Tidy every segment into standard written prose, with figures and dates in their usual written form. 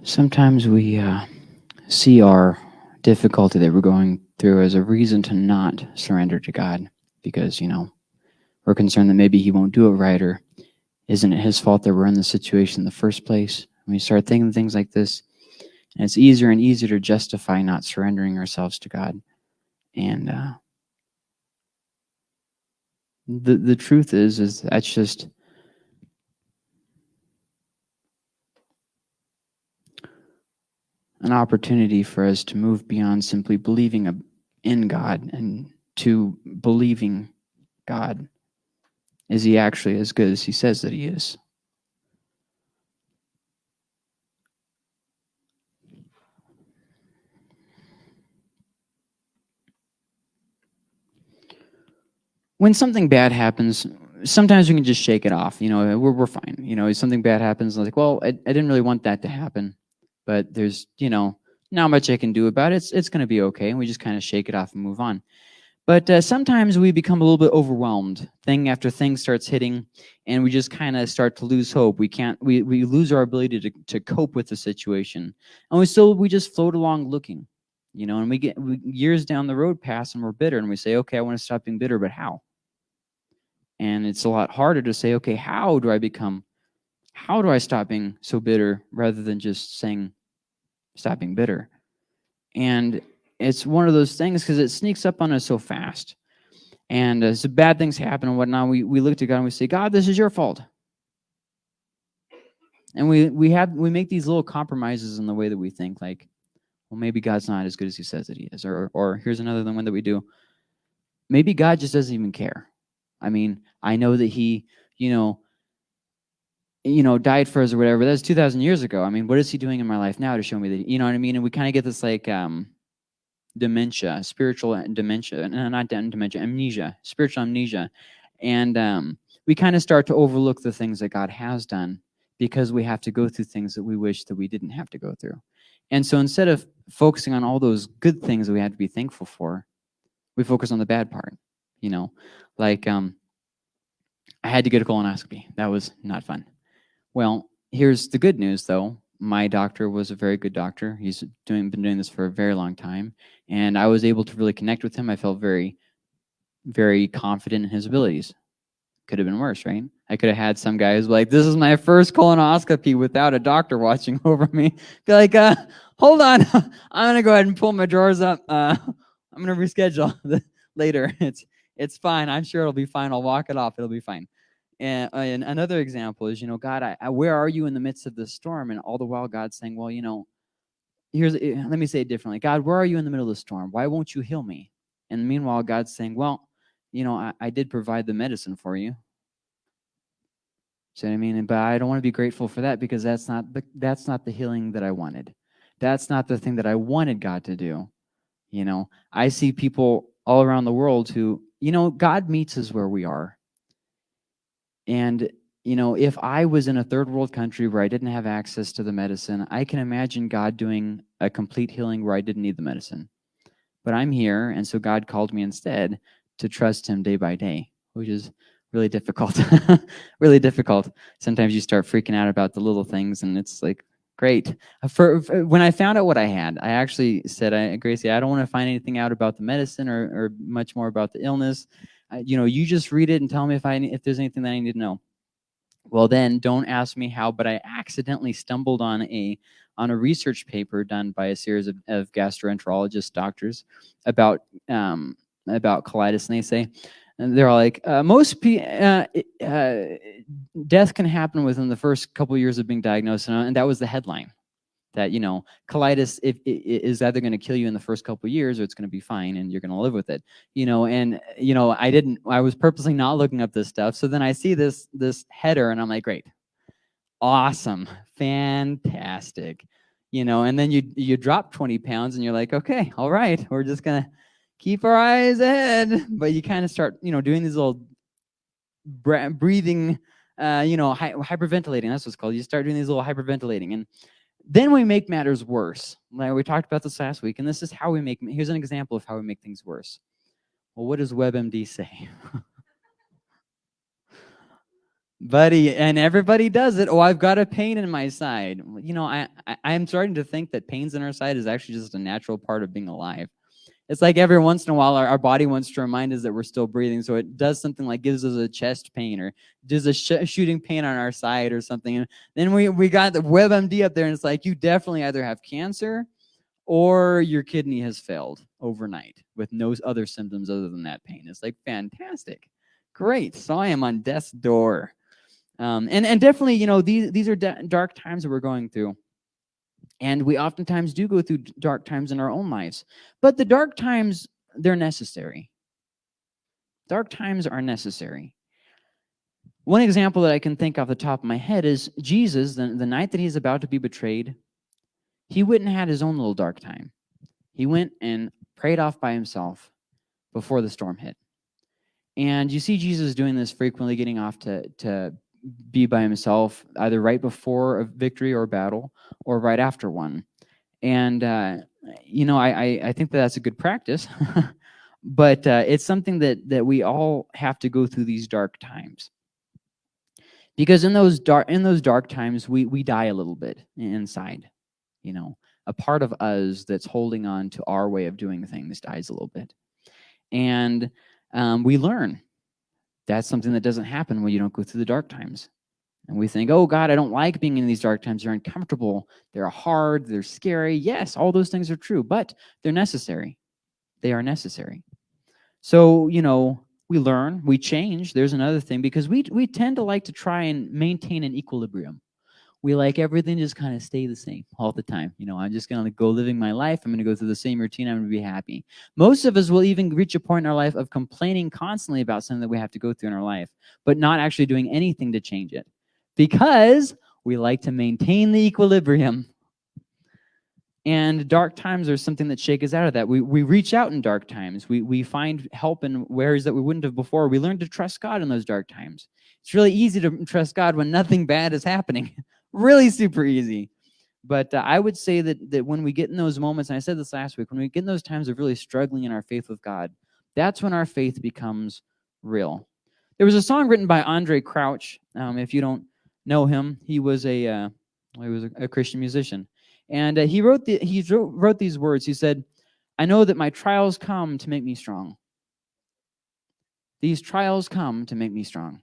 Sometimes we see our difficulty that we're going through as a reason to not surrender to God because, we're concerned that maybe He won't do it right, or isn't it His fault that we're in the situation in the first place? And we start thinking things like this, and it's easier and easier to justify not surrendering ourselves to God. And the truth is that's just an opportunity for us to move beyond simply believing in God and to believing God. Is He actually as good as He says that He is? When something bad happens, sometimes we can just shake it off. We're fine. If something bad happens, like, well, I didn't really want that to happen, but there's, not much I can do about it. It's going to be okay. And we just kind of shake it off and move on. But sometimes we become a little bit overwhelmed. Thing after thing starts hitting, and we just kind of start to lose hope. We lose our ability to cope with the situation, and we just float along looking, and years down the road pass, and we're bitter, and we say, okay, I want to stop being bitter, but how? And it's a lot harder to say, okay, how do I stop being so bitter rather than just saying, stop being bitter? And it's one of those things because it sneaks up on us so fast. And as bad things happen and whatnot, we look to God and we say, God, this is your fault. And we make these little compromises in the way that we think, like, well, maybe God's not as good as He says that He is. Or here's another one that we do. Maybe God just doesn't even care. I mean, I know that He, died for us or whatever. That's 2,000 years ago. I mean, what is He doing in my life now to show me that, you know what I mean? And we kind of get this like dementia, spiritual dementia, not dementia, amnesia, spiritual amnesia. And we kind of start to overlook the things that God has done because we have to go through things that we wish that we didn't have to go through. And so instead of focusing on all those good things that we have to be thankful for, we focus on the bad part, like I had to get a colonoscopy. That was not fun. Well, here's the good news, though. My doctor was a very good doctor. He's been doing this for a very long time, and I was able to really connect with him. I felt very, very confident in his abilities. Could have been worse, right? I could have had some guy who's like, "This is my first colonoscopy without a doctor watching over me." Be like, "Hold on, I'm gonna go ahead and pull my drawers up. I'm gonna reschedule later. It's fine. I'm sure it'll be fine. I'll walk it off. It'll be fine." And another example is, God, where are you in the midst of this storm? And all the while, God's saying, well, let me say it differently. God, where are you in the middle of the storm? Why won't you heal me? And meanwhile, God's saying, well, I did provide the medicine for you. See what I mean? But I don't want to be grateful for that because that's not the healing that I wanted. That's not the thing that I wanted God to do. I see people all around the world who, God meets us where we are. And, if I was in a third world country where I didn't have access to the medicine, I can imagine God doing a complete healing where I didn't need the medicine. But I'm here, and so God called me instead to trust Him day by day, which is really difficult. Really difficult. Sometimes you start freaking out about the little things, and it's like, great. When I found out what I had, I actually said, Gracie, I don't want to find anything out about the medicine or much more about the illness. You just read it and tell me if there's anything that I need to know. Well, then don't ask me how, but I accidentally stumbled on a research paper done by a series of gastroenterologist doctors about colitis, and they say, and they're all like, death can happen within the first couple of years of being diagnosed, and that was the headline. That colitis is either going to kill you in the first couple of years, or it's going to be fine and you're going to live with it. And I was purposely not looking up this stuff. So then I see this header, and I'm like, great, awesome, fantastic. And then you drop 20 pounds, and you're like, okay, all right, we're just gonna keep our eyes ahead. But you kind of start doing these little breathing, hyperventilating. That's what it's called. You start doing these little hyperventilating, and then we make matters worse. Like we talked about this last week, and this is how we make. Here's an example of how we make things worse. Well, what does WebMD say? Buddy, and everybody does it. Oh, I've got a pain in my side. I'm starting to think that pains in our side is actually just a natural part of being alive. It's like every once in a while, our body wants to remind us that we're still breathing. So it does something like gives us a chest pain or does a shooting pain on our side or something. And then we got the WebMD up there, and it's like, you definitely either have cancer or your kidney has failed overnight with no other symptoms other than that pain. It's like, fantastic. Great. So I am on death's door. And definitely, these are dark times that we're going through. And we oftentimes do go through dark times in our own lives. But the dark times, they're necessary. Dark times are necessary. One example that I can think off the top of my head is Jesus, the night that he's about to be betrayed, he went and had his own little dark time. He went and prayed off by himself before the storm hit. And you see Jesus doing this frequently, getting off to be by himself, either right before a victory or battle or right after one. And, I think that's a good practice, but it's something that we all have to go through these dark times. Because in those dark times, we die a little bit inside. A part of us that's holding on to our way of doing things dies a little bit. And we learn. That's something that doesn't happen when you don't go through the dark times. And we think, oh, God, I don't like being in these dark times. They're uncomfortable. They're hard. They're scary. Yes, all those things are true, but they're necessary. They are necessary. So, we learn, we change. There's another thing, because we tend to like to try and maintain an equilibrium. We like everything to just kind of stay the same all the time. I'm just going to go living my life. I'm going to go through the same routine. I'm going to be happy. Most of us will even reach a point in our life of complaining constantly about something that we have to go through in our life, but not actually doing anything to change it, because we like to maintain the equilibrium. And dark times are something that shake us out of that. We reach out in dark times. We find help in ways that we wouldn't have before. We learn to trust God in those dark times. It's really easy to trust God when nothing bad is happening. Really super easy. But I would say that when we get in those moments, and I said this last week, when we get in those times of really struggling in our faith with God, that's when our faith becomes real. There was a song written by Andre Crouch. If you don't know him, he was a Christian musician. And he wrote these words. He said, "I know that my trials come to make me strong. These trials come to make me strong."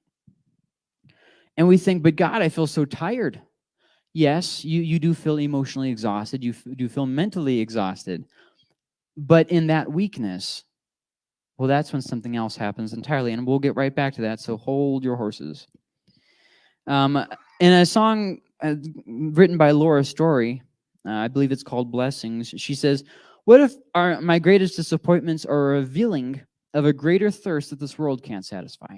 And we think, but God, I feel so tired. Yes, you do feel emotionally exhausted. You do feel mentally exhausted. But in that weakness, well, that's when something else happens entirely. And we'll get right back to that, so hold your horses. In a song written by Laura Story, I believe it's called Blessings, she says, "What if my greatest disappointments are a revealing of a greater thirst that this world can't satisfy?"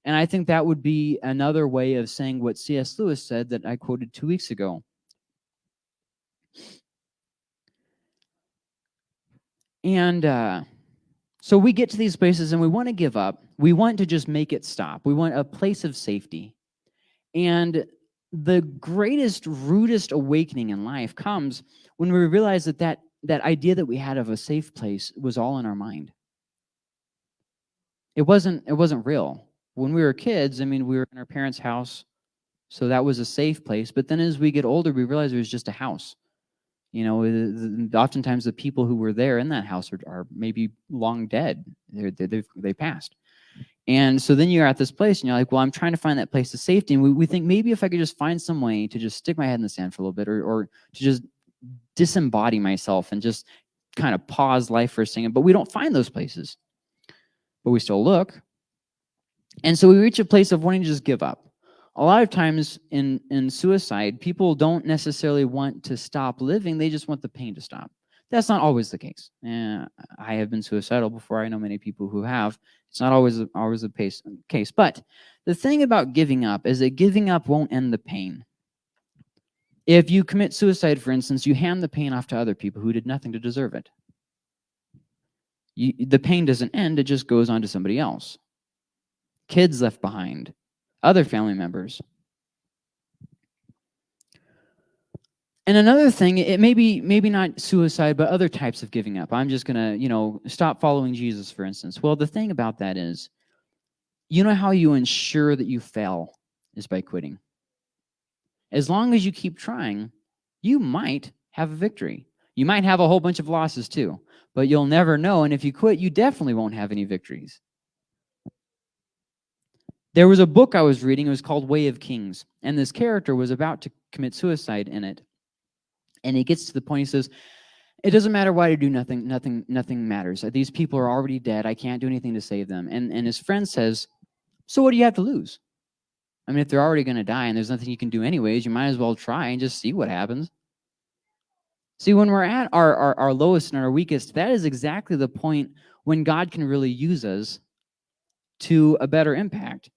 And I think that would be another way of saying what C.S. Lewis said that I quoted 2 weeks ago. And so we get to these places and we want to give up. We want to just make it stop. We want a place of safety. And the greatest, rudest awakening in life comes when we realize that idea that we had of a safe place was all in our mind. It wasn't real. When we were kids, we were in our parents' house, so that was a safe place. But then as we get older, we realize it was just a house. Oftentimes the people who were there in that house are maybe long dead. They passed. And so then you're at this place and you're like, well, I'm trying to find that place of safety. And we think maybe if I could just find some way to just stick my head in the sand for a little bit, or to just disembody myself and just kind of pause life for a second. But we don't find those places. But we still look. And so we reach a place of wanting to just give up. A lot of times in suicide, people don't necessarily want to stop living. They just want the pain to stop. That's not always the case. I have been suicidal before. I know many people who have. It's not always the case. But the thing about giving up is that giving up won't end the pain. If you commit suicide, for instance, you hand the pain off to other people who did nothing to deserve it. The pain doesn't end. It just goes on to somebody else. Kids left behind. Other family members. And another thing, it maybe not suicide, but other types of giving up. I'm just going to, stop following Jesus, for instance. Well, the thing about that is, you know how you ensure that you fail is by quitting. As long as you keep trying, you might have a victory. You might have a whole bunch of losses too, but you'll never know. And if you quit, you definitely won't have any victories. There was a book I was reading. It was called Way of Kings. And this character was about to commit suicide in it. And he gets to the point, he says, it doesn't matter what I do, nothing matters. These people are already dead. I can't do anything to save them. And his friend says, so what do you have to lose? I mean, if they're already going to die and there's nothing you can do anyways, you might as well try and just see what happens. See, when we're at our lowest and our weakest, that is exactly the point when God can really use us to a better impact.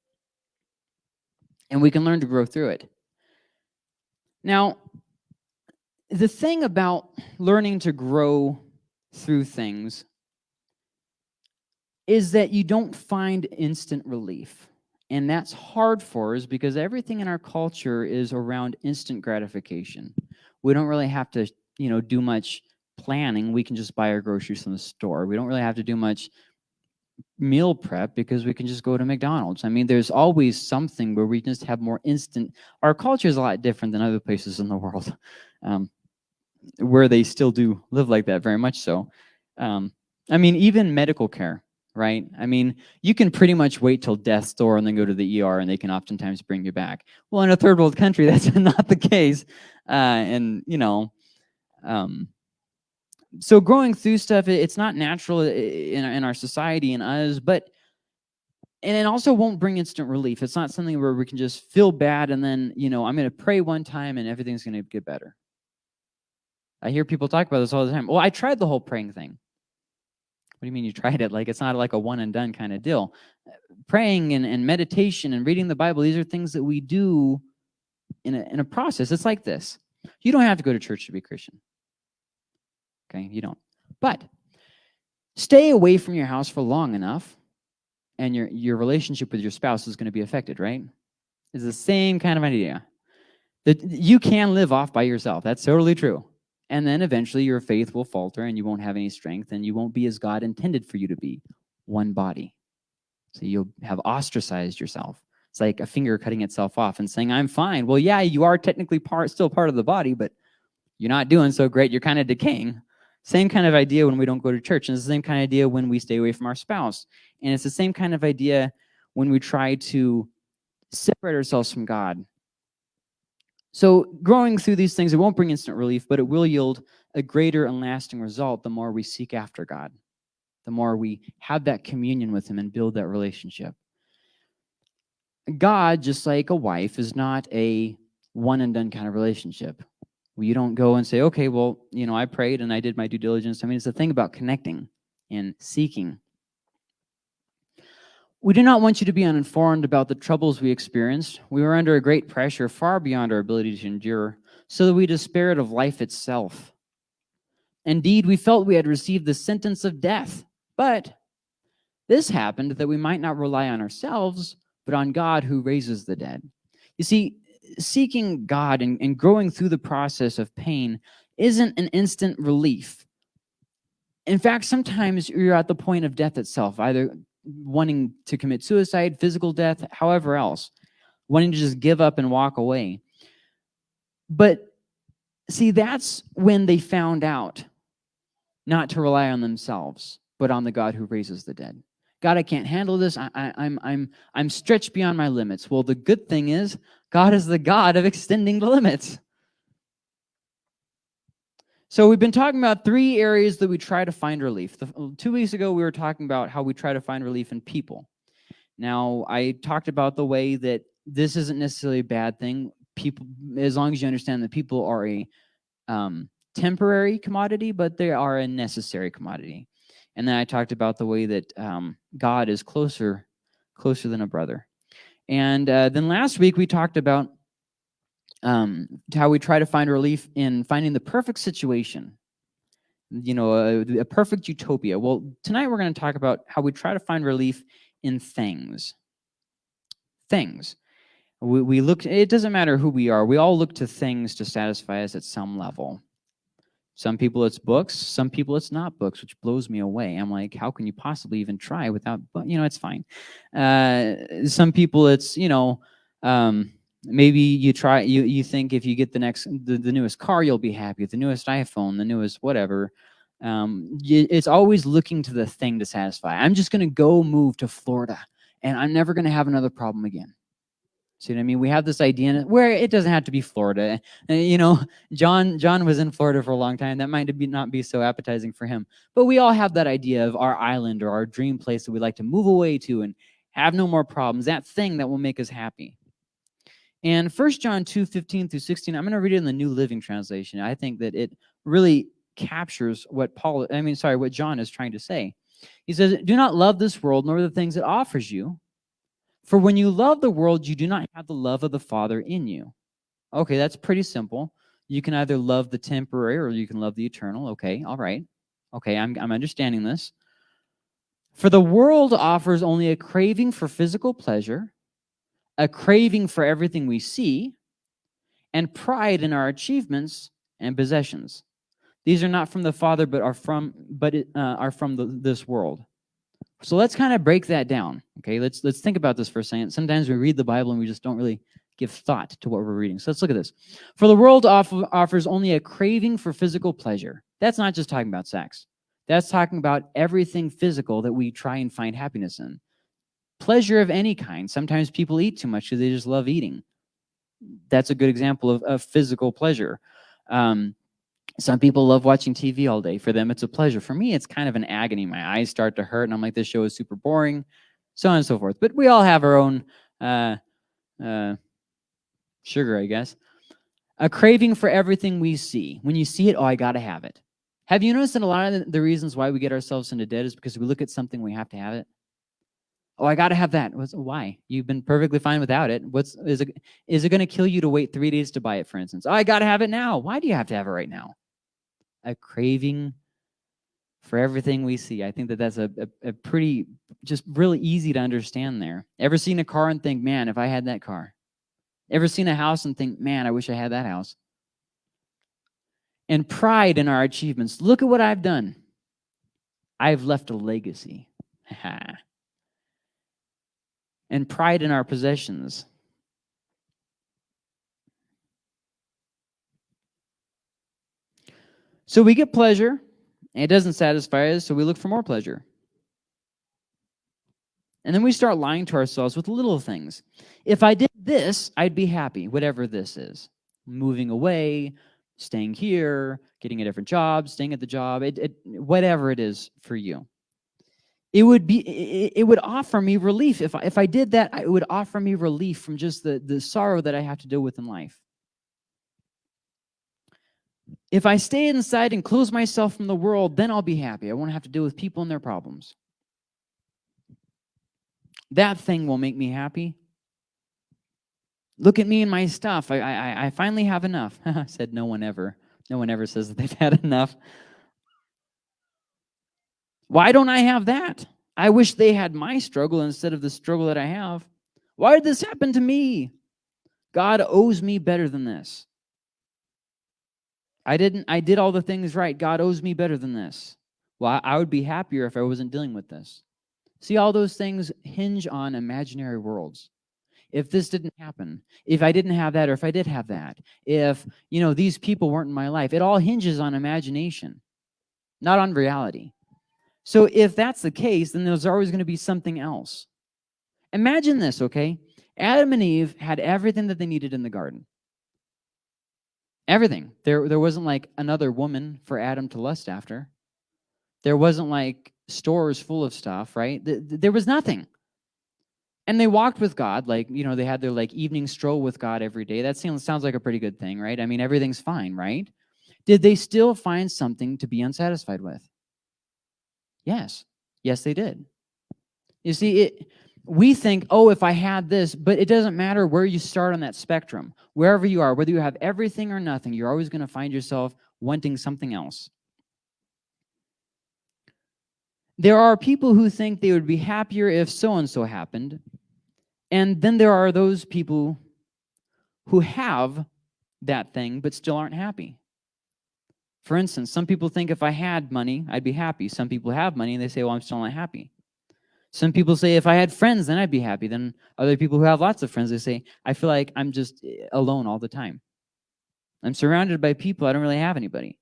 And we can learn to grow through it. Now, the thing about learning to grow through things is that you don't find instant relief. And that's hard for us because everything in our culture is around instant gratification. We don't really have to, do much planning. We can just buy our groceries from the store. We don't really have to do much meal prep because we can just go to McDonald's. I mean, there's always something where we just have more instant. Our culture is a lot different than other places in the world, where they still do live like that, very much so. I mean, even medical care, right? I mean, you can pretty much wait till death's door and then go to the ER, and they can oftentimes bring you back. Well, in a third world country, that's not the case. So growing through stuff, it's not natural in our society and us, and it also won't bring instant relief. It's not something where we can just feel bad and then, I'm going to pray one time and everything's going to get better. I hear people talk about this all the time. Well, I tried the whole praying thing. What do you mean you tried it? Like, it's not like a one and done kind of deal. Praying and meditation and reading the Bible, these are things that we do in a process. It's like this. You don't have to go to church to be Christian. Okay, you don't. But stay away from your house for long enough, and your relationship with your spouse is going to be affected, right? It's the same kind of idea. That you can live off by yourself. That's totally true. And then eventually your faith will falter and you won't have any strength and you won't be as God intended for you to be, one body. So you'll have ostracized yourself. It's like a finger cutting itself off and saying, I'm fine. Well, yeah, you are technically still part of the body, but you're not doing so great. You're kind of decaying. Same kind of idea when we don't go to church. And it's the same kind of idea when we stay away from our spouse. And it's the same kind of idea when we try to separate ourselves from God. So growing through these things, it won't bring instant relief, but it will yield a greater and lasting result the more we seek after God, the more we have that communion with him and build that relationship. God, just like a wife, is not a one and done kind of relationship. You don't go and say, okay, well, I prayed and I did my due diligence. I mean, it's the thing about connecting and seeking. We do not want you to be uninformed about the troubles we experienced. We were under a great pressure far beyond our ability to endure, so that we despaired of life itself. Indeed, we felt we had received the sentence of death. But this happened that we might not rely on ourselves, but on God who raises the dead. You see, seeking God and growing through the process of pain isn't an instant relief. In fact, sometimes you're at the point of death itself, either wanting to commit suicide, physical death, however else, wanting to just give up and walk away. But see, that's when they found out not to rely on themselves, but on the God who raises the dead. God, I can't handle this. I'm stretched beyond my limits. Well, the good thing is, God is the God of extending the limits. So we've been talking about 3 areas that we try to find relief. 2 weeks ago, we were talking about how we try to find relief in people. Now, I talked about the way that this isn't necessarily a bad thing. People, as long as you understand that people are a temporary commodity, but they are a necessary commodity. And then I talked about the way that God is closer than a brother. And then last week, we talked about how we try to find relief in finding the perfect situation, a perfect utopia. Well, tonight we're going to talk about how we try to find relief in things. Things. We look, it doesn't matter who we are, we all look to things to satisfy us at some level. Some people it's books, some people it's not books, which blows me away. I'm like, how can you possibly even try without, it's fine. Some people it's, Maybe you think if you get the newest car, you'll be happy. The newest iPhone, the newest whatever. It's always looking to the thing to satisfy. I'm just going to go move to Florida, and I'm never going to have another problem again. See what I mean? We have this idea where it doesn't have to be Florida. John was in Florida for a long time. That might not be so appetizing for him. But we all have that idea of our island or our dream place that we like to move away to and have no more problems, that thing that will make us happy. And 1 John 2:15-16, I'm going to read it in the New Living Translation. I think that it really captures what John is trying to say. He says, "Do not love this world nor the things it offers you. For when you love the world, you do not have the love of the Father in you." Okay, that's pretty simple. You can either love the temporary or you can love the eternal. Okay, all right. Okay, I'm understanding this. For the world offers only a craving for physical pleasure, a craving for everything we see, and pride in our achievements and possessions. These are not from the Father, but are from this world. So let's kind of break that down. Okay, let's think about this for a second. Sometimes we read the Bible and we just don't really give thought to what we're reading. So let's look at this. For the world offers only a craving for physical pleasure. That's not just talking about sex. That's talking about everything physical that we try and find happiness in. Pleasure of any kind. Sometimes people eat too much because they just love eating. That's a good example of physical pleasure. Some people love watching TV all day. For them, it's a pleasure. For me, it's kind of an agony. My eyes start to hurt, and I'm like, this show is super boring, so on and so forth. But we all have our own sugar, I guess. A craving for everything we see. When you see it, oh, I got to have it. Have you noticed that a lot of the reasons why we get ourselves into debt is because we look at something, we have to have it? Oh, I got to have that. Why? You've been perfectly fine without it. Is it going to kill you to wait 3 days to buy it, for instance? Oh, I got to have it now. Why do you have to have it right now? A craving for everything we see. I think that's a pretty, just really easy to understand there. Ever seen a car and think, man, if I had that car? Ever seen a house and think, man, I wish I had that house? And pride in our achievements. Look at what I've done. I've left a legacy. And pride in our possessions. So we get pleasure, and it doesn't satisfy us, so we look for more pleasure. And then we start lying to ourselves with little things. If I did this, I'd be happy, whatever this is. Moving away, staying here, getting a different job, staying at the job, whatever it is for you. It would offer me relief. If I did that, it would offer me relief from just the sorrow that I have to deal with in life. If I stay inside and close myself from the world, then I'll be happy. I won't have to deal with people and their problems. That thing will make me happy. Look at me and my stuff. I finally have enough. I said no one ever says that they've had enough. Why don't I have that? I wish they had my struggle instead of the struggle that I have. Why did this happen to me? God owes me better than this. I did all the things right. God owes me better than this. Well, I would be happier if I wasn't dealing with this. See, all those things hinge on imaginary worlds. If this didn't happen, if I didn't have that, or if I did have that, if, these people weren't in my life, it all hinges on imagination, not on reality. So if that's the case, then there's always going to be something else. Imagine this, okay? Adam and Eve had everything that they needed in the garden. Everything. There wasn't like another woman for Adam to lust after. There wasn't like stores full of stuff, right? There was nothing. And they walked with God, like, they had their like evening stroll with God every day. That sounds like a pretty good thing, right? I mean, everything's fine, right? Did they still find something to be unsatisfied with? Yes. Yes, they did. You see, we think, oh, if I had this, but it doesn't matter where you start on that spectrum. Wherever you are, whether you have everything or nothing, you're always going to find yourself wanting something else. There are people who think they would be happier if so-and-so happened. And then there are those people who have that thing but still aren't happy. For instance, some people think if I had money, I'd be happy. Some people have money and they say, well, I'm still not happy. Some people say, if I had friends, then I'd be happy. Then other people who have lots of friends, they say, I feel like I'm just alone all the time. I'm surrounded by people. I don't really have anybody.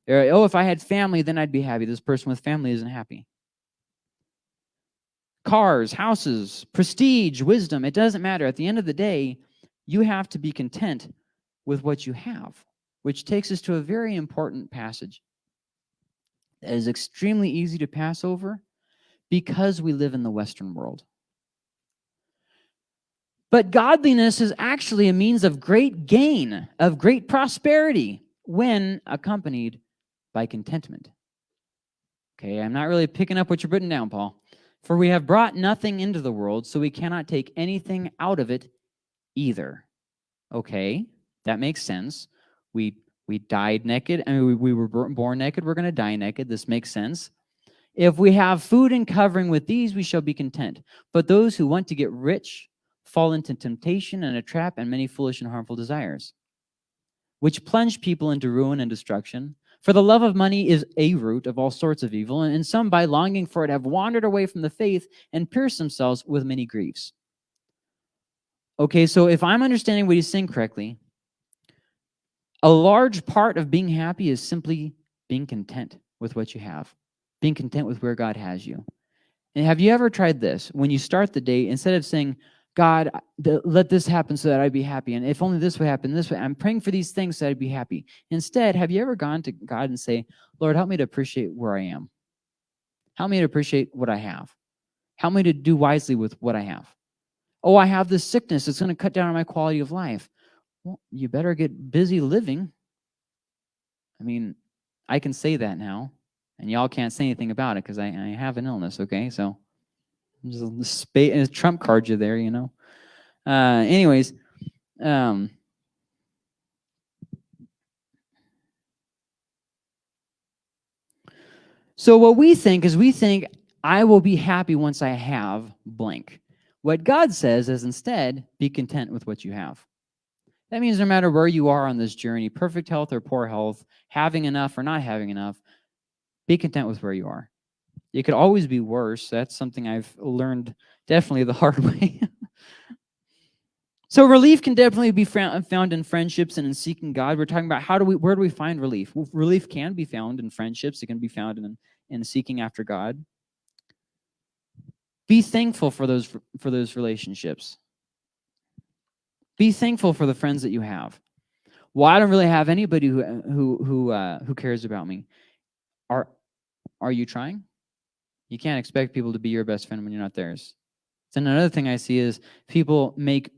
Or, oh, if I had family, then I'd be happy. This person with family isn't happy. Cars, houses, prestige, wisdom, it doesn't matter. At the end of the day, you have to be content with what you have, which takes us to a very important passage that is extremely easy to pass over because we live in the Western world. But godliness is actually a means of great gain, of great prosperity, when accompanied by contentment. Okay, I'm not really picking up what you're putting down, Paul. For we have brought nothing into the world, so we cannot take anything out of it either. Okay, that makes sense. We died naked. I mean, we were born naked. We're going to die naked. This makes sense. If we have food and covering with these, we shall be content. But those who want to get rich fall into temptation and a trap and many foolish and harmful desires, which plunge people into ruin and destruction. For the love of money is a root of all sorts of evil, and some, by longing for it, have wandered away from the faith and pierced themselves with many griefs. Okay, so if I'm understanding what he's saying correctly, a large part of being happy is simply being content with what you have, being content with where God has you. And have you ever tried this? When you start the day, instead of saying, God, let this happen so that I'd be happy, and if only this would happen this way, I'm praying for these things so that I'd be happy. Instead, have you ever gone to God and say, Lord, help me to appreciate where I am. Help me to appreciate what I have. Help me to do wisely with what I have. Oh, I have this sickness. It's going to cut down on my quality of life. Well, you better get busy living. I mean, I can say that now, and y'all can't say anything about it because I have an illness, okay? So just a trump card you there, you know. Anyways, so what we think is I will be happy once I have blank. What God says is instead, be content with what you have. That means no matter where you are on this journey, perfect health or poor health, having enough or not having enough, be content with where you are. It could always be worse. That's something I've learned definitely the hard way. So relief can definitely be found in friendships and in seeking God. We're talking about where do we find relief? Well, relief can be found in friendships. It can be found in seeking after God. Be thankful for those relationships. Be thankful for the friends that you have. Well, I don't really have anybody who cares about me. Are you trying? You can't expect people to be your best friend when you're not theirs. Then another thing I see is people make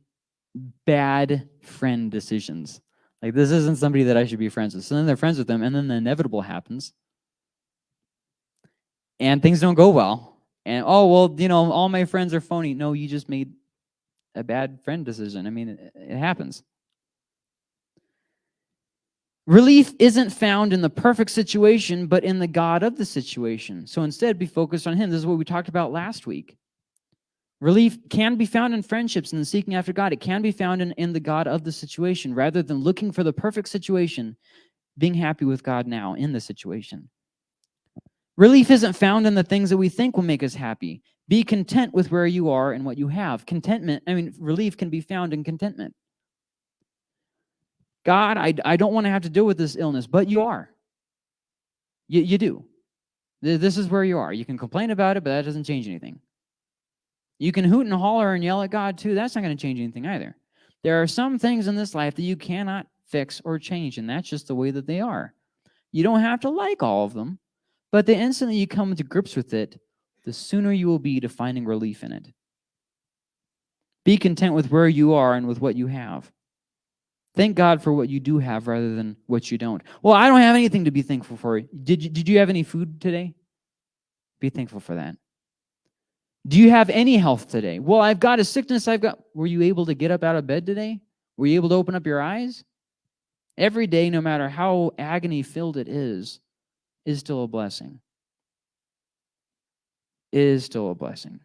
bad friend decisions. Like, this isn't somebody that I should be friends with. So then they're friends with them, and then the inevitable happens. And things don't go well. And, oh, well, you know, all my friends are phony. No, you just made a bad friend decision. I mean, it happens. Relief isn't found in the perfect situation, but in the God of the situation. So instead, be focused on Him. This is what we talked about last week. Relief can be found in friendships and in seeking after God. It can be found in the God of the situation. Rather than looking for the perfect situation, being happy with God now in the situation. Relief isn't found in the things that we think will make us happy. Be content with where you are and what you have. Relief can be found in contentment. God, I don't want to have to deal with this illness, but you are. You do. This is where you are. You can complain about it, but that doesn't change anything. You can hoot and holler and yell at God too. That's not going to change anything either. There are some things in this life that you cannot fix or change, and that's just the way that they are. You don't have to like all of them, but the instantly you come to grips with it, the sooner you will be to finding relief in it. Be content with where you are and with what you have. Thank God for what you do have rather than what you don't. Well, I don't have anything to be thankful for. Did you have any food today? Be thankful for that. Do you have any health today? Well, I've got a sickness. Were you able to get up out of bed today? Were you able to open up your eyes? Every day, no matter how agony-filled it is still a blessing. It is still a blessing.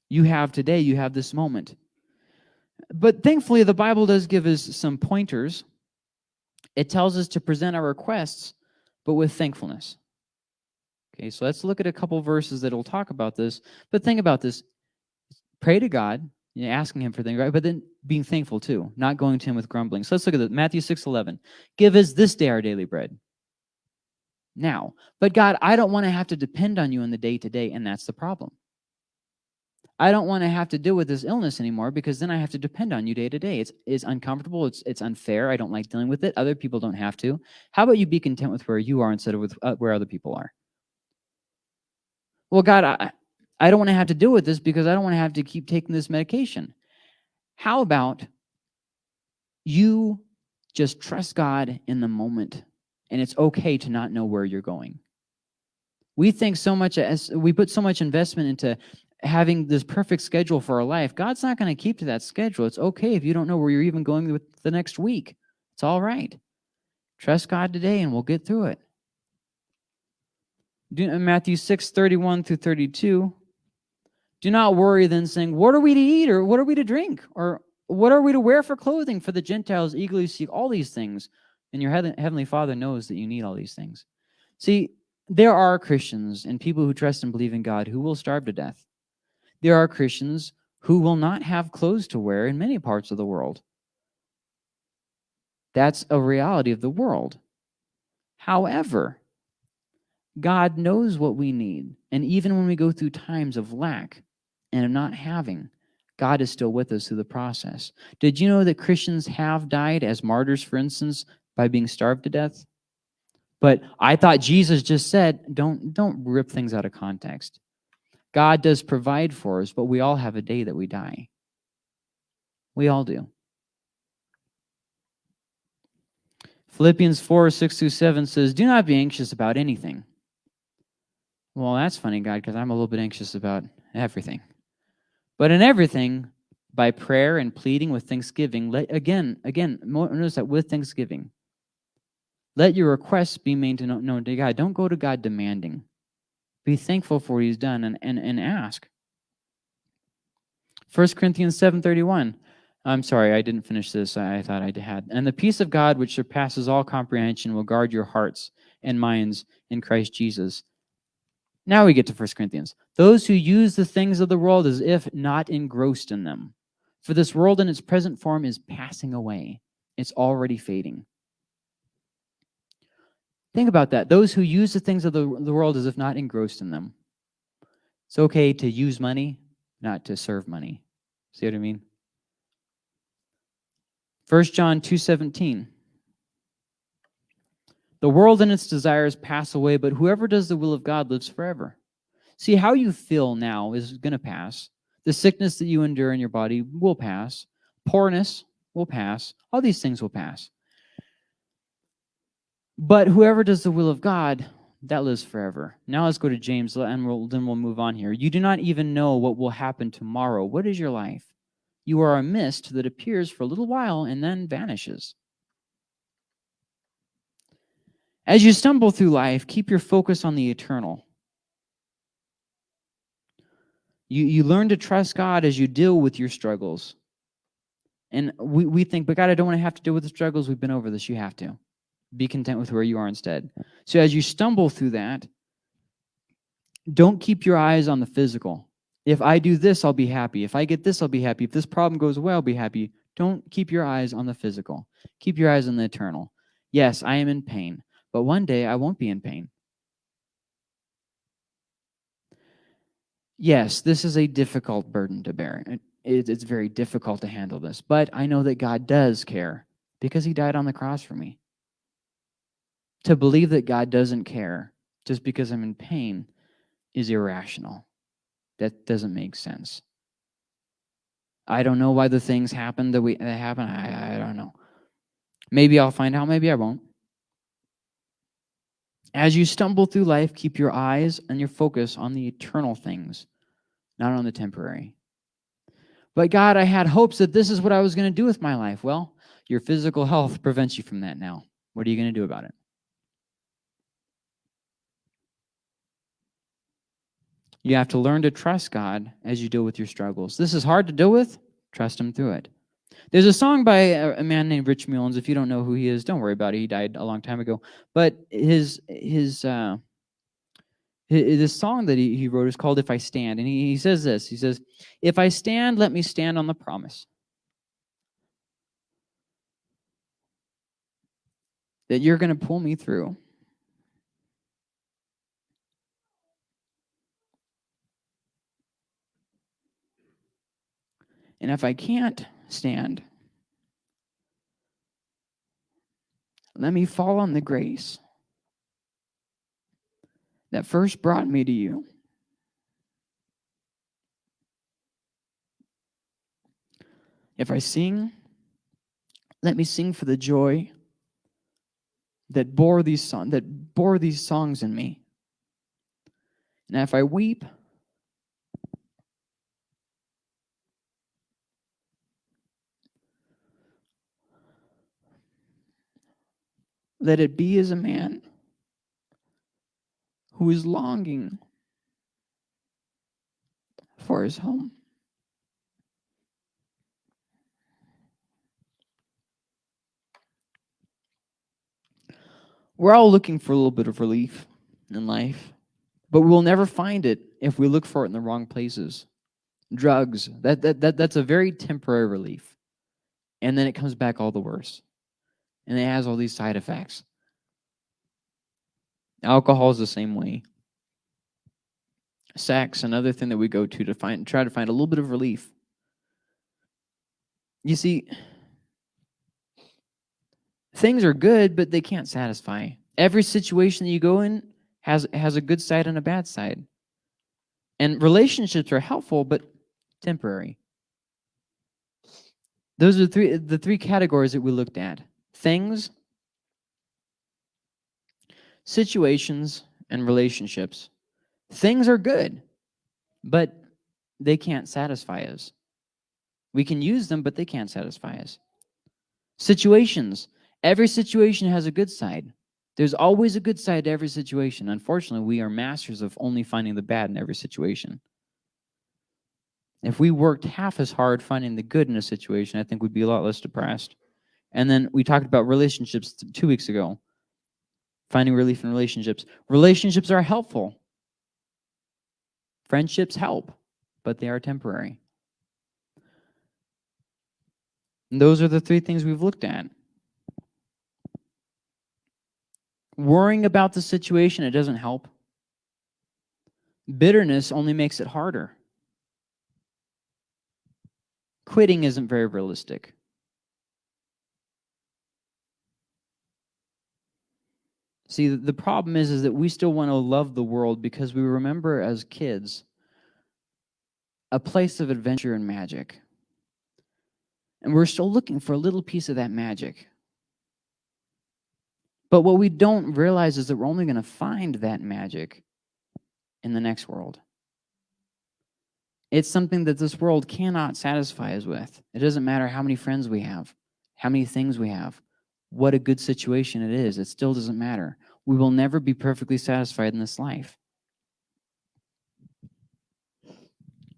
You have today, you have this moment. But thankfully, the Bible does give us some pointers. It tells us to present our requests, but with thankfulness. Okay, so let's look at a couple verses that will talk about this. But think about this. Pray to God, asking him for things, right? But then being thankful too, not going to him with grumbling. So let's look at this. Matthew 6:11. Give us this day our daily bread. Now, but God, I don't want to have to depend on you in the day-to-day, and that's the problem. I don't want to have to deal with this illness anymore because then I have to depend on you day to day. It's uncomfortable. It's unfair. I don't like dealing with it. Other people don't have to. How about you be content with where you are instead of with where other people are? Well, God, I don't want to have to deal with this because I don't want to have to keep taking this medication. How about you just trust God in the moment, and it's okay to not know where you're going? We think so much, as we put so much investment into having this perfect schedule for our life. God's not going to keep to that schedule. It's okay if you don't know where you're even going with the next week. It's all right. Trust God today and we'll get through it. Matthew 6:31 through 32. Do not worry then, saying, what are we to eat, or what are we to drink, or what are we to wear for clothing? For the Gentiles eagerly seek all these things, and your heavenly Father knows that you need all these things. See, there are Christians and people who trust and believe in God who will starve to death. There are Christians who will not have clothes to wear in many parts of the world. That's a reality of the world. However, God knows what we need. And even when we go through times of lack and of not having, God is still with us through the process. Did you know that Christians have died as martyrs, for instance, by being starved to death? But I thought Jesus just said, don't rip things out of context. God does provide for us, but we all have a day that we die. We all do. Philippians 4:6-7 says, do not be anxious about anything. Well, that's funny, God, because I'm a little bit anxious about everything. But in everything, by prayer and pleading with thanksgiving, notice that with thanksgiving, let your requests be made known to God. Don't go to God demanding. Be thankful for what he's done and ask. 1 Corinthians 7:31. I'm sorry, I didn't finish this. I thought I had. And the peace of God, which surpasses all comprehension, will guard your hearts and minds in Christ Jesus. Now we get to 1 Corinthians. Those who use the things of the world as if not engrossed in them. For this world in its present form is passing away. It's already fading. Think about that. Those who use the things of the world as if not engrossed in them. It's okay to use money, not to serve money. See what I mean? 1 John 2:17. The world and its desires pass away, but whoever does the will of God lives forever. See, how you feel now is going to pass. The sickness that you endure in your body will pass. Poorness will pass. All these things will pass. But whoever does the will of God, that lives forever. Now let's go to James, and then we'll move on here. You do not even know what will happen tomorrow. What is your life? You are a mist that appears for a little while and then vanishes. As you stumble through life, keep your focus on the eternal. You learn to trust God as you deal with your struggles. And we think, but God, I don't want to have to deal with the struggles. We've been over this. You have to. Be content with where you are instead. So as you stumble through that, don't keep your eyes on the physical. If I do this, I'll be happy. If I get this, I'll be happy. If this problem goes away, I'll be happy. Don't keep your eyes on the physical. Keep your eyes on the eternal. Yes, I am in pain, but one day I won't be in pain. Yes, this is a difficult burden to bear. It's very difficult to handle this, but I know that God does care because he died on the cross for me. To believe that God doesn't care just because I'm in pain is irrational. That doesn't make sense. I don't know why the things happen that happen. I don't know. Maybe I'll find out. Maybe I won't. As you stumble through life, keep your eyes and your focus on the eternal things, not on the temporary. But God, I had hopes that this is what I was going to do with my life. Well, your physical health prevents you from that now. What are you going to do about it? You have to learn to trust God as you deal with your struggles. This is hard to deal with. Trust him through it. There's a song by a man named Rich Mullins. If you don't know who he is, don't worry about it. He died a long time ago. But his This song that he wrote is called If I Stand. And he says this. He says, if I stand, let me stand on the promise that you're going to pull me through. And if I can't stand, let me fall on the grace that first brought me to you. If I sing, let me sing for the joy that bore these songs in me. And if I weep, let it be as a man who is longing for his home. We're all looking for a little bit of relief in life, but we'll never find it if we look for it in the wrong places. Drugs, that's a very temporary relief. And then it comes back all the worse. And it has all these side effects. Alcohol is the same way. Sex, another thing that we go to try to find a little bit of relief. You see, things are good, but they can't satisfy. Every situation that you go in has a good side and a bad side. And relationships are helpful, but temporary. Those are the three categories that we looked at. Things, situations, and relationships. Things are good, but they can't satisfy us. We can use them, but they can't satisfy us. Situations. Every situation has a good side. There's always a good side to every situation. Unfortunately, we are masters of only finding the bad in every situation. If we worked half as hard finding the good in a situation, I think we'd be a lot less depressed. And then we talked about relationships 2 weeks ago. Finding relief in relationships. Relationships are helpful. Friendships help, but they are temporary. And those are the three things we've looked at. Worrying about the situation, it doesn't help. Bitterness only makes it harder. Quitting isn't very realistic. See, the problem is that we still want to love the world because we remember as kids a place of adventure and magic. And we're still looking for a little piece of that magic. But what we don't realize is that we're only going to find that magic in the next world. It's something that this world cannot satisfy us with. It doesn't matter how many friends we have, how many things we have, what a good situation it is. It still doesn't matter. We will never be perfectly satisfied in this life.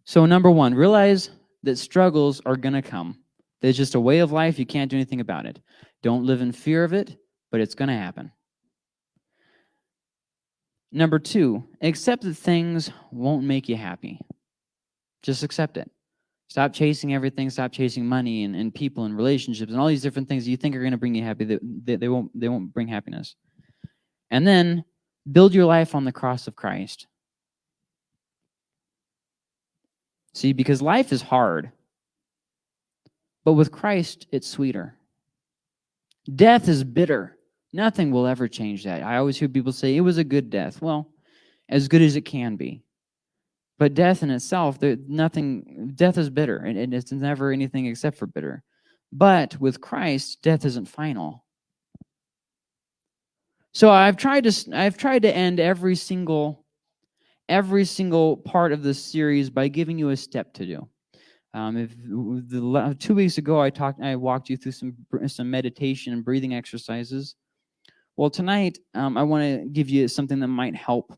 So number one, realize that struggles are going to come. There's just a way of life. You can't do anything about it. Don't live in fear of it, but it's going to happen. Number two, accept that things won't make you happy. Just accept it. Stop chasing everything. Stop chasing money and people and relationships and all these different things you think are going to bring you happy. They won't bring happiness. And then build your life on the cross of Christ. See, because life is hard, but with Christ, it's sweeter. Death is bitter. Nothing will ever change that. I always hear people say, it was a good death. Well, as good as it can be. But death in itself, death is bitter, and it's never anything except for bitter. But with Christ, death isn't final. So I've tried to end every single part of this series by giving you a step to do. 2 weeks ago I walked you through some meditation and breathing exercises. Well, tonight I want to give you something that might help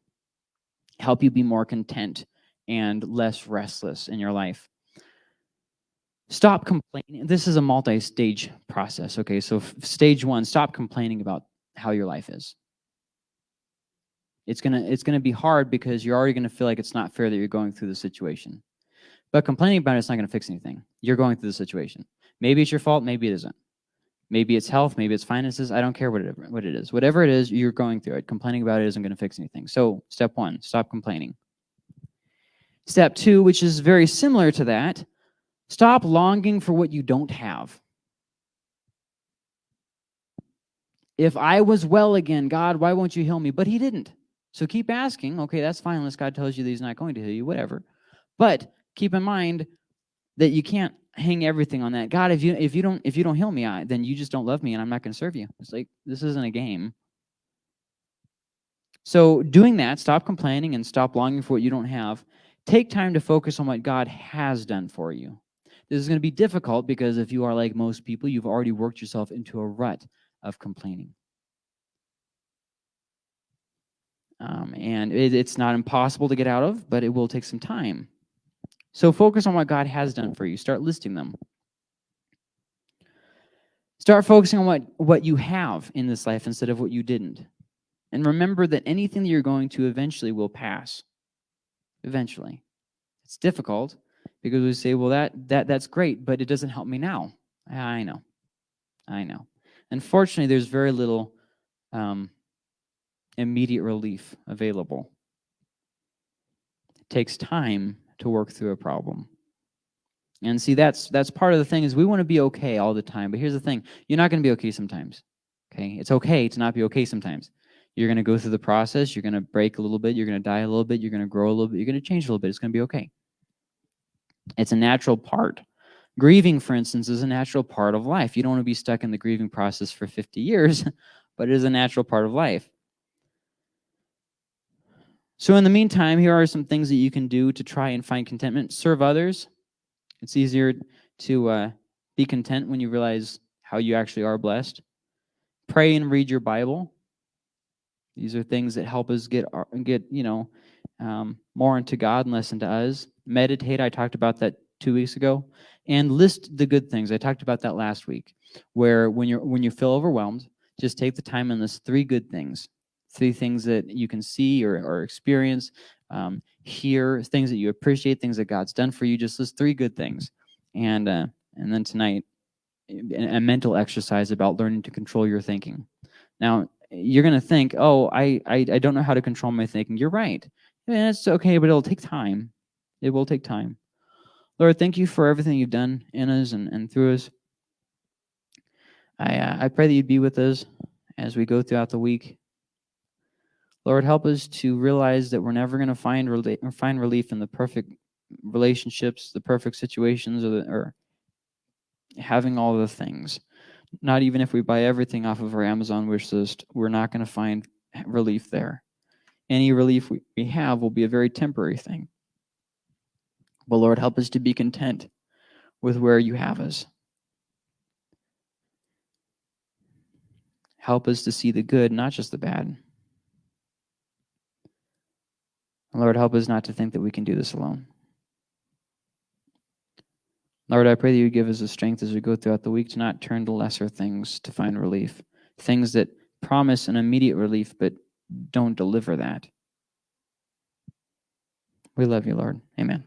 you be more content and less restless in your life. Stop complaining. This is a multi-stage process, okay? So stage one, stop complaining about how your life is. It's gonna be hard because you're already gonna feel like it's not fair that you're going through the situation. But complaining about it's not gonna fix anything. You're going through the situation. Maybe it's your fault, maybe it isn't. Maybe it's health, maybe it's finances. I don't care what it is. Whatever it is, you're going through it. Complaining about it isn't going to fix anything. So step 1, stop complaining. Step 2, which is very similar to that, stop longing for what you don't have. If I was well again, God, why won't you heal me? But he didn't. So keep asking. Okay, that's fine unless God tells you that he's not going to heal you, whatever. But keep in mind that you can't hang everything on that. God, if you don't heal me, then you just don't love me and I'm not going to serve you. It's like, this isn't a game. So doing that, stop complaining and stop longing for what you don't have. Take time to focus on what God has done for you. This is going to be difficult because if you are like most people, you've already worked yourself into a rut of complaining. And it's not impossible to get out of, but it will take some time. So focus on what God has done for you. Start listing them. Start focusing on what you have in this life instead of what you didn't. And remember that anything that you're going to eventually will pass. Eventually. It's difficult because we say, well, that's great, but it doesn't help me now. I know. Unfortunately, there's very little immediate relief available. It takes time to work through a problem. And see, that's part of the thing is we want to be okay all the time. But here's the thing. You're not going to be okay sometimes. Okay? It's okay to not be okay sometimes. You're going to go through the process. You're going to break a little bit. You're going to die a little bit. You're going to grow a little bit. You're going to change a little bit. It's going to be okay. It's a natural part. Grieving, for instance, is a natural part of life. You don't want to be stuck in the grieving process for 50 years, but it is a natural part of life. So in the meantime, here are some things that you can do to try and find contentment. Serve others. It's easier to be content when you realize how you actually are blessed. Pray and read your Bible. These are things that help us get more into God and less into us. Meditate. I talked about that 2 weeks ago. And list the good things. I talked about that last week, where when you feel overwhelmed, just take the time and list 3 good things. 3 things that you can see or experience, hear, things that you appreciate, things that God's done for you. Just list 3 good things. And then tonight, a mental exercise about learning to control your thinking. Now, you're going to think, oh, I don't know how to control my thinking. You're right. And it's okay, but it'll take time. It will take time. Lord, thank you for everything you've done in us and through us. I pray that you'd be with us as we go throughout the week. Lord, help us to realize that we're never going to find relief in the perfect relationships, the perfect situations, or having all the things. Not even if we buy everything off of our Amazon wish list, we're not going to find relief there. Any relief we have will be a very temporary thing. But Lord, help us to be content with where you have us. Help us to see the good, not just the bad. Lord, help us not to think that we can do this alone. Lord, I pray that you give us the strength as we go throughout the week to not turn to lesser things to find relief, things that promise an immediate relief but don't deliver that. We love you, Lord. Amen.